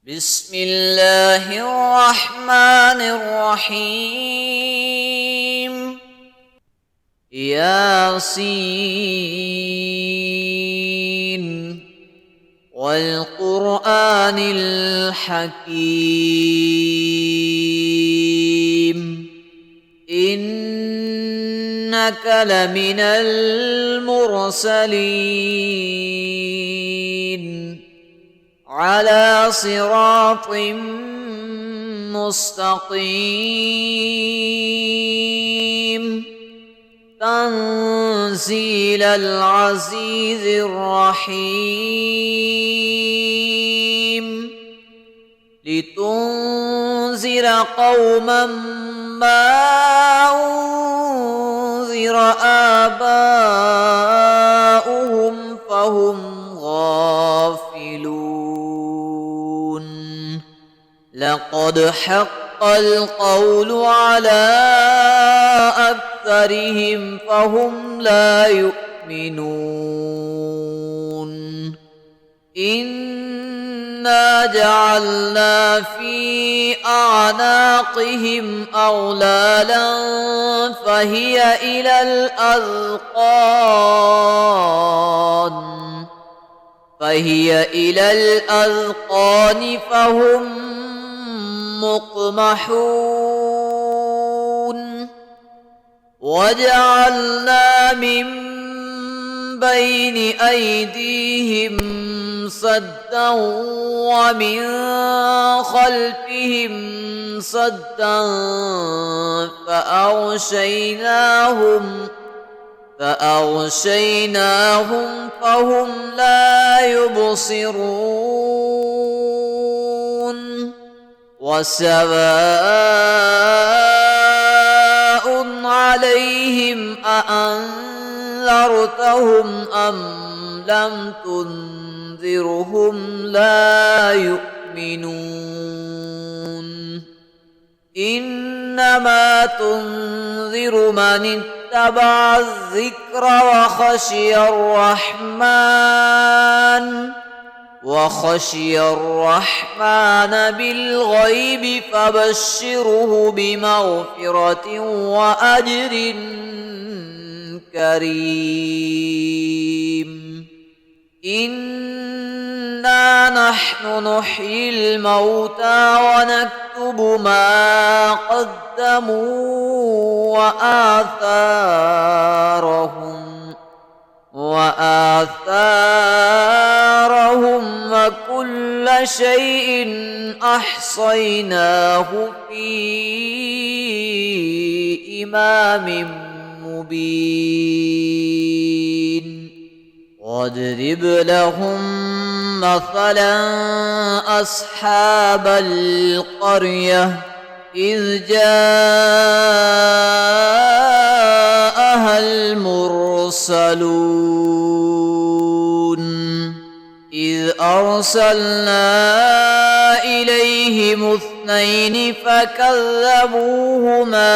بسم الله الرحمن الرحيم. ياسين والقرآن الحكيم إنك لمن المرسلين على صراط مستقيم تنزيل العزيز الرحيم لتنذر قوما ما أنذر آباؤهم فهم غافلون. لقد حق القول على أكثرهم فهم لا يؤمنون. إنا جعلنا في أعناقهم أغلالا فهي إلى الأذقان فهم مقمحون. وجعلنا من بين أيديهم سدا ومن خلفهم سدا فأغشيناهم فهم لا يبصرون. وسواء عليهم أأنذرتهم أم لم تنذرهم لا يؤمنون. إنما تنذر من اتبع الذكر وخشي الرحمن بالغيب فبشره بمغفرة وأجر كريم. إنا نحن نحيي الموتى ونكتب ما قدموا وآثارهم وكل شيء أحصيناه في إمام مبين. واضرب لهم مثلا أصحاب القرية إذ جاءها المرسلون إذ أرسلنا إليهم اثنين فكذبوهما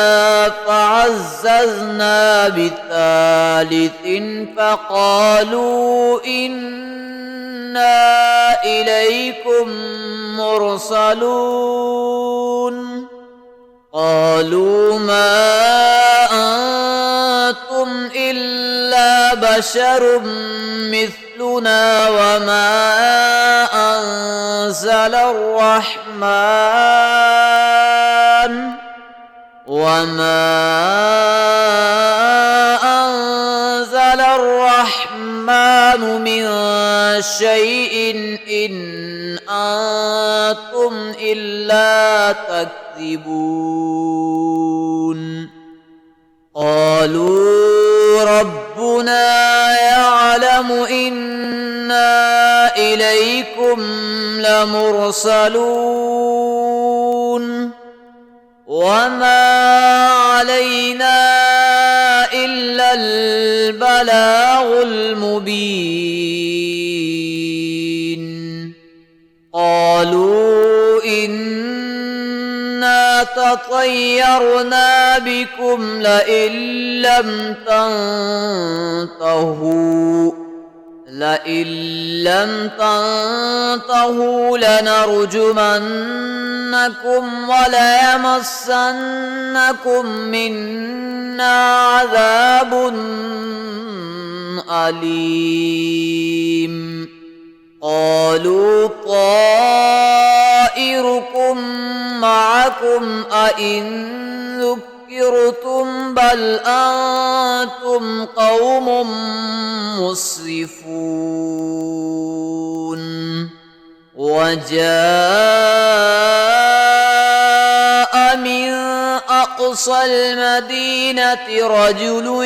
فعززنا بثالث فقالوا إنا إليكم مرسلون. قالوا ما أنتم إلا بشر مثلنا وما أنزل الرحمن من شيء إن أنتم إلا تكذبون. قالوا ربنا يعلم إنا إليكم لمرسلون وما علينا إلا البلاغ المبين. قالوا إنا تطيرنا بكم لئن لم تنتهوا لئن لم تنتهوا لنرجمنكم وليمسنكم منا عذاب أليم قالوا طائركم معكم أئن ذكرتم بل أنتم قوم مسرفون وجاء من أقصى المدينة رجل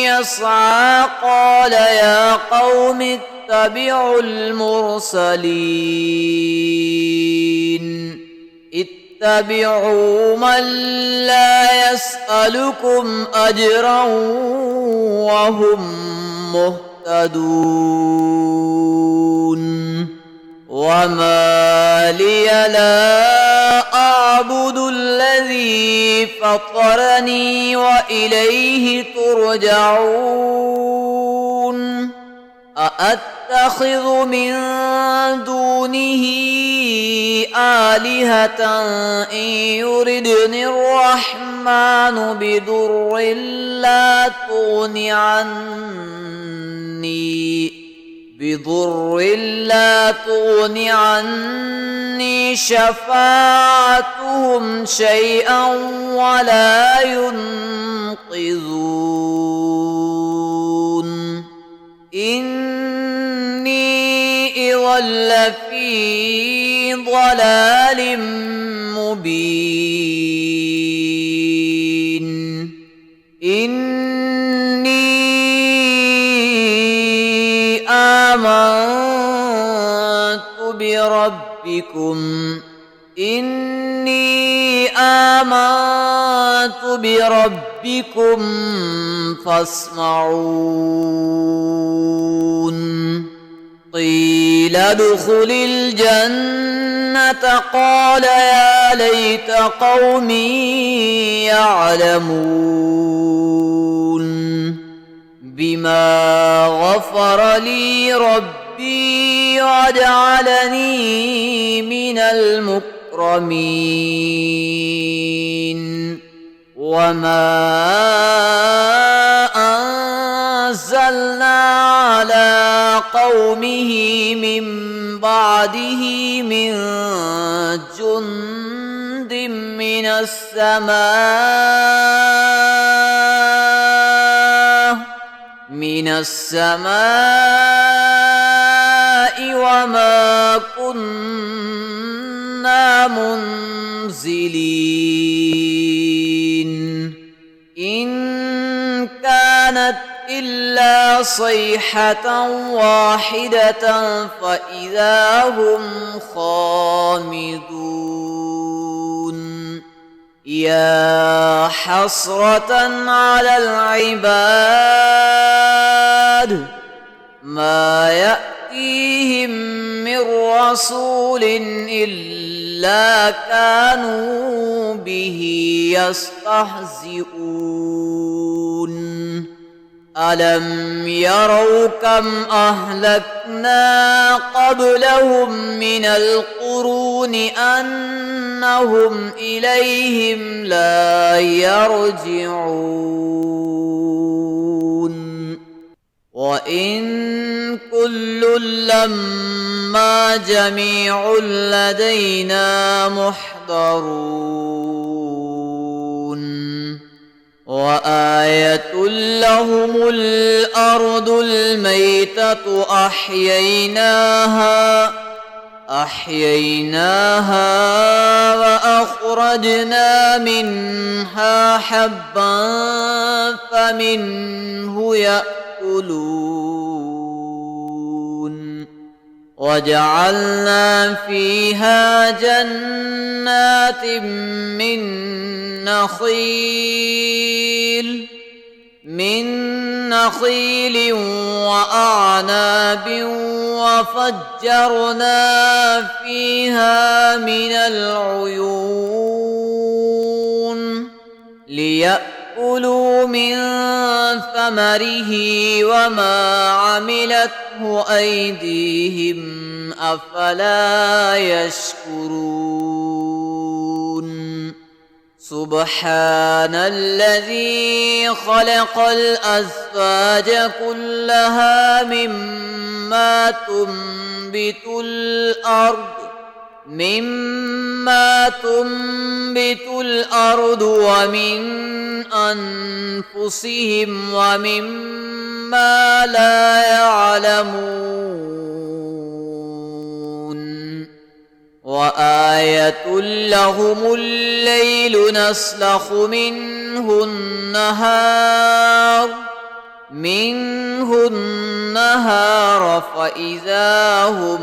يسعى قال يا قوم اتبعوا المرسلين اتبعوا من لا يسألكم أجرا وهم مهتدون وما لي لا أعبد الذي فطرني وإليه ترجعون أأتخذ من دونه آلهة إن يردني الرحمن بضر لا تغن عني شفاعتهم شيئا ولا ينقذون إني إذا لفي ضلال مبين إني آمنت بربكم فاسمعون قيل ادخل الجنة قال يا ليت قومي يعلمون بما غفر لي ربي وجعلني من المكرمين وما أنزلنا على قومه من بعده من جند من السماء وما كنا منزلين إن كانت إلا صيحة واحدة فإذا هم خامدون يا حسرة على العباد ما يأتيهم من رسول إلا كانوا به يستهزئون ألم يروا كم أهلكنا قبلهم من القرون أنهم إليهم لا يرجعون وإن كل لما جميع لدينا محضرون وآية لهم الأرض الميتة أحييناها وأخرجنا منها حبا فمنه يأكلون وجعلنا فيها جنات من نخيل وأعناب وفجرنا فيها من العيون ليأكلوا كلوا من ثمره وما عملته أيديهم أفلا يشكرون سبحان الذي خلق الأزواج كلها مما تنبت الأرض ومن أنفسهم ومما لا يعلمون وآية لهم الليل نسلخ منه النهار فإذا هم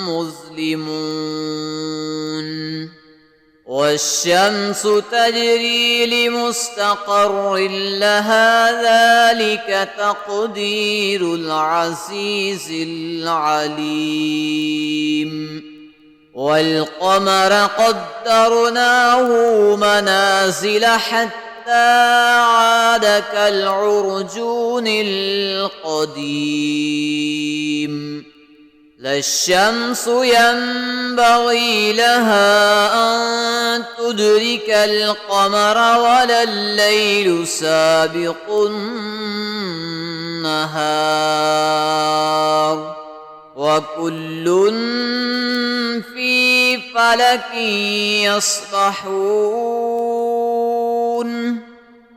مظلمون والشمس تجري لمستقر لها ذلك تقدير العزيز العليم والقمر قدرناه منازل حتى عاد كالعرجون القديم لا الشمس ينبغي لها أن تدرك القمر ولا الليل سابق النهار وكل في فلك يسبحون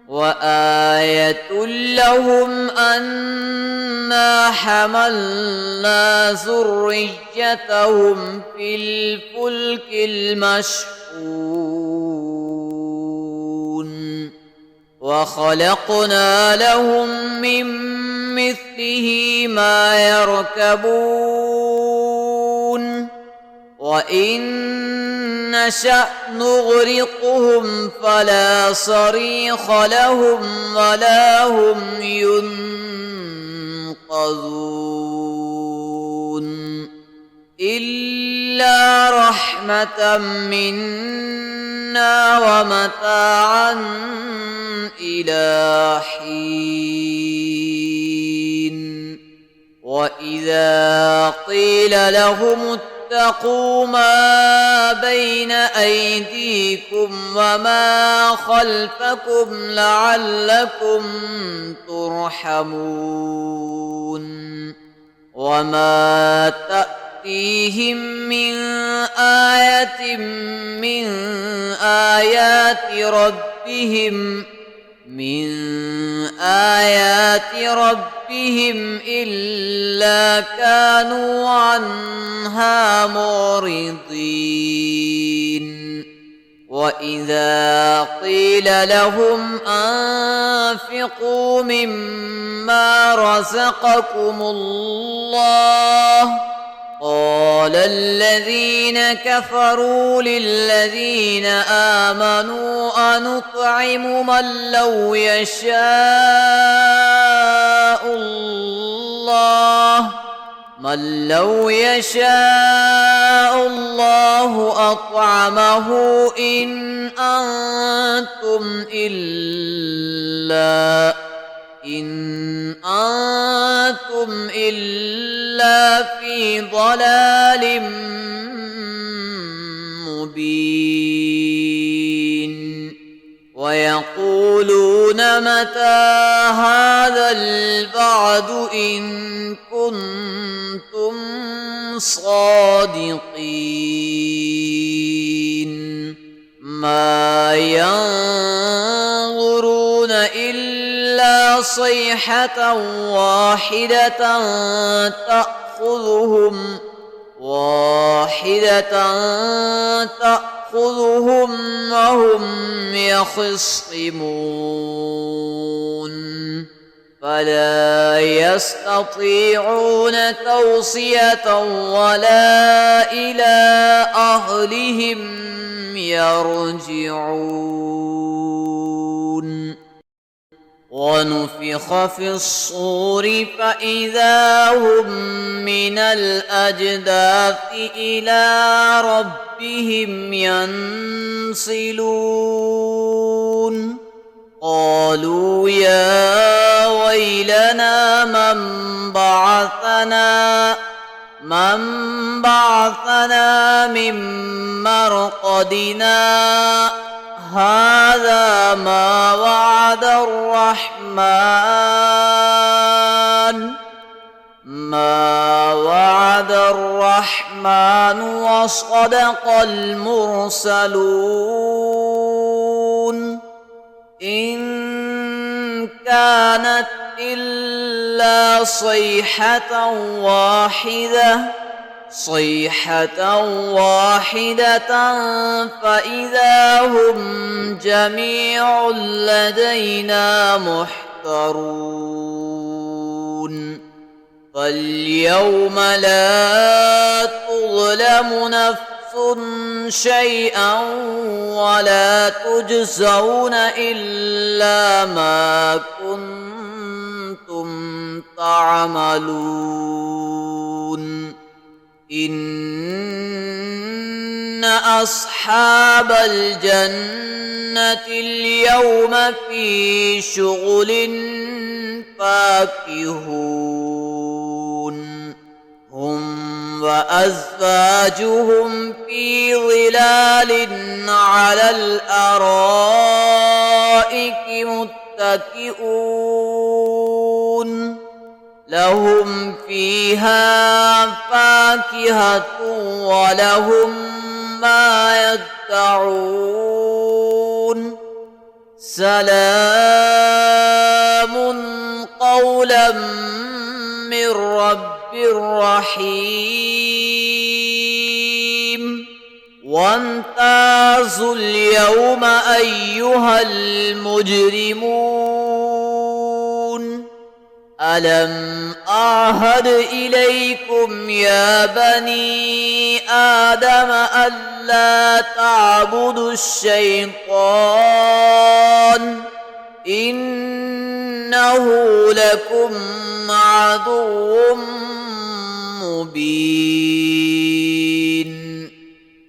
وآية لهم أنا حملنا ذريتهم في الفلك المشحون وخلقنا لهم من مثله ما يركبون وإن نشأ نغرقهم فلا صريخ لهم ولا هم ينقذون إلا رحمة منا ومتاعا إلى حين وإذا قيل لهم اتقوا ما بين أيديكم وما خلفكم لعلكم ترحمون وما تأتيهم من آية من آيات ربهم إلا كانوا عنها معرضين وإذا قيل لهم أنفقوا مما رزقكم الله قال الذين كفروا للذين آمنوا أنطعم من لو يشاء الله أطعمه إن أنتم إلا في ضلال مبين ويقولون متى هذا الوعد إن كنتم صادقين ما ينظرون إلا صيحة واحدة تأخذهم وهم يخصمون فلا يستطيعون توصية ولا إلى أهلهم يرجعون ونفخ في الصور فإذا هم من الأجداث إلى ربهم ينسلون قالوا يا ويلنا من بعثنا من مرقدنا هذا ما وعد الرحمن وصدق المرسلون إن كانت إلا صيحة واحدة فإذا هم جميع لدينا محضرون فاليوم لا تظلم نفس شيئا ولا تجزون إلا ما كنتم تعملون إن أصحاب الجنة اليوم في شغل فاكهون هم وأزواجهم في ظلال على الأرائك متكئون لهم فيها فاكهة ولهم ما يدعون سلام قولا من رب رحيم وامتازوا اليوم أيها المجرمون ألم أعهد إليكم يا بني آدم ألا تعبدوا الشيطان إنه لكم عدو مبين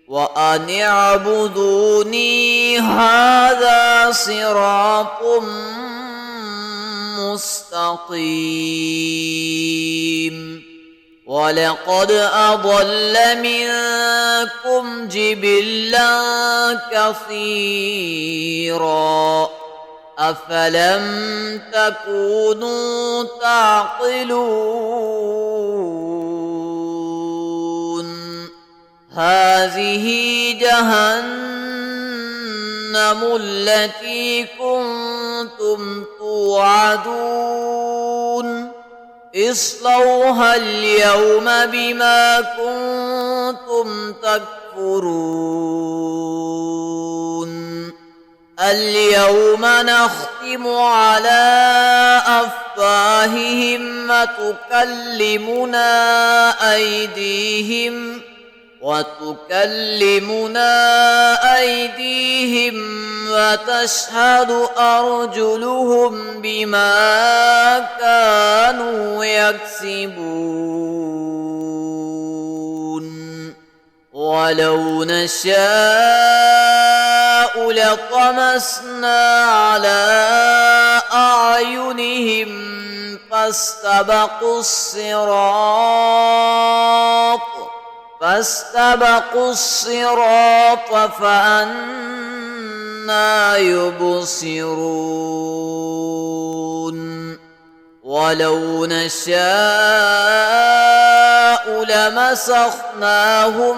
وأن اعبدوني هذا صراط مستقيم ولقد أضل منكم جبلا كثيرا أفلم تكونوا تعقلون هذه جهنم التي كنتم توعدون اصلوها اليوم بما كنتم تكفرون اليوم نختم على أفواههم وتكلمنا أيديهم وتشهد أرجلهم بما كانوا يكسبون ولو نشاء لطمسنا على أعينهم فاستبقوا الصراط فأنى يبصرون ولو نشاء لمسخناهم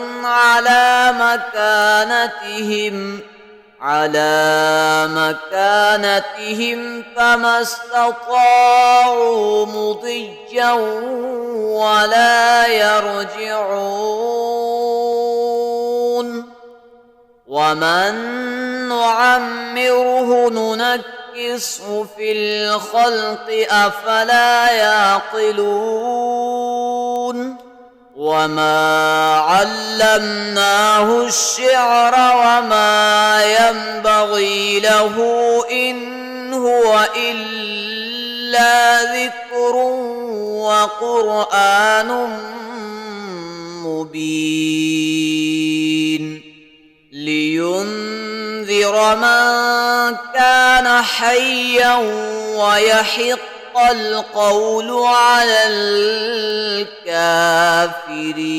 على مكانتهم فما استطاعوا مضيا ولا يرجعون ومن نعمره ننكسه في الخلق أفلا يعقلون وما علمناه الشعر وما ينبغي له إن هو إلا ذكر وقرآن مبين لينذر لينذر من كان حيا ويحق القول على الكافرين.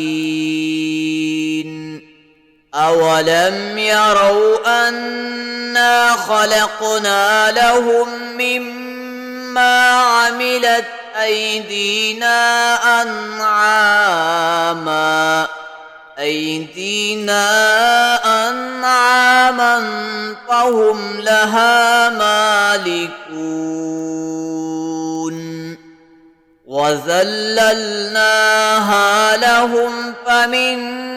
أولم يروا أنا خلقنا لهم مما عملت أيدينا أنعاما فهم لها مالكون. وذللناها لهم فمنها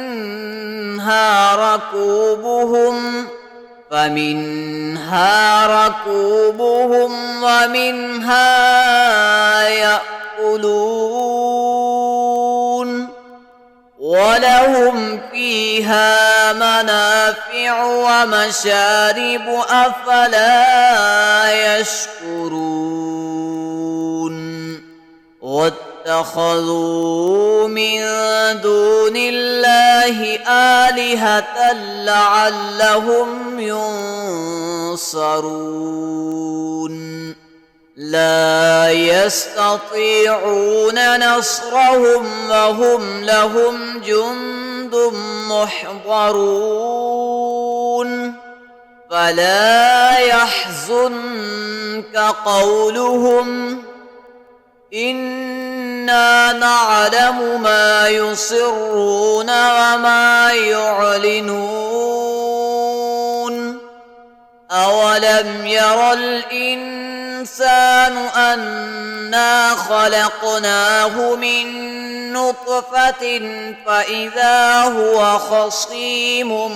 ركوبهم ومنها يأكلون ولهم فيها منافع ومشارب أفلا يشكرون. واتخذوا من دون الله آلهة لعلهم ينصرون. لا يستطيعون نصرهم وهم لهم جند محضرون. فلا يحزنك قولهم إنا نعلم ما يسرون وما يعلنون. أولم ير الإنسان أنا خلقناه من نطفة فإذا هو خصيم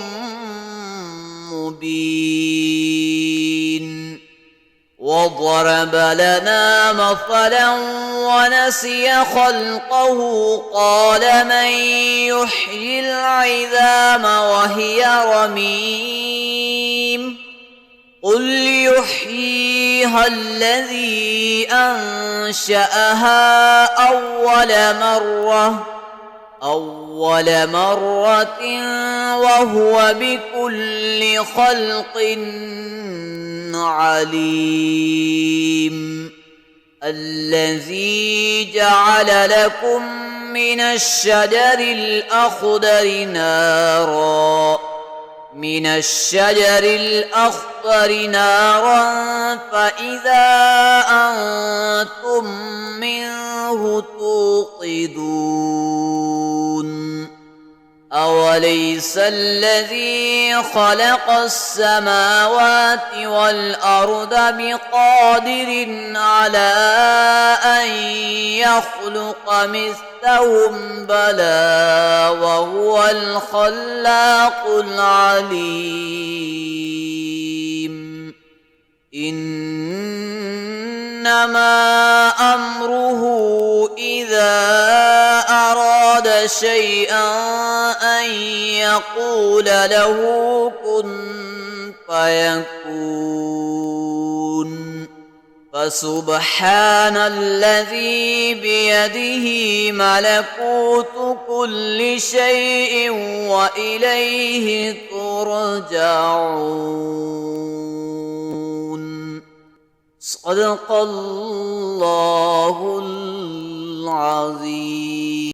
مبين. وضرب لنا مثلا ونسي خلقه قال من يحيي العظام وهي رميم قل يحييها الذي أنشأها أول مرة وهو بكل خلق عليم. الذي جعل لكم من الشجر الأخضر نارا فإذا أنتم منه توقدون. أوليس الذي خلق السماوات والأرض بقادر على أن يخلق مثلهم بلى وهو الخلاق العليم. إنما أمره إذا أراد شيئا أن يقول له كن فيكون. فسبحان الذي بيده ملكوت كل شيء وإليه ترجعون. صدق الله العظيم.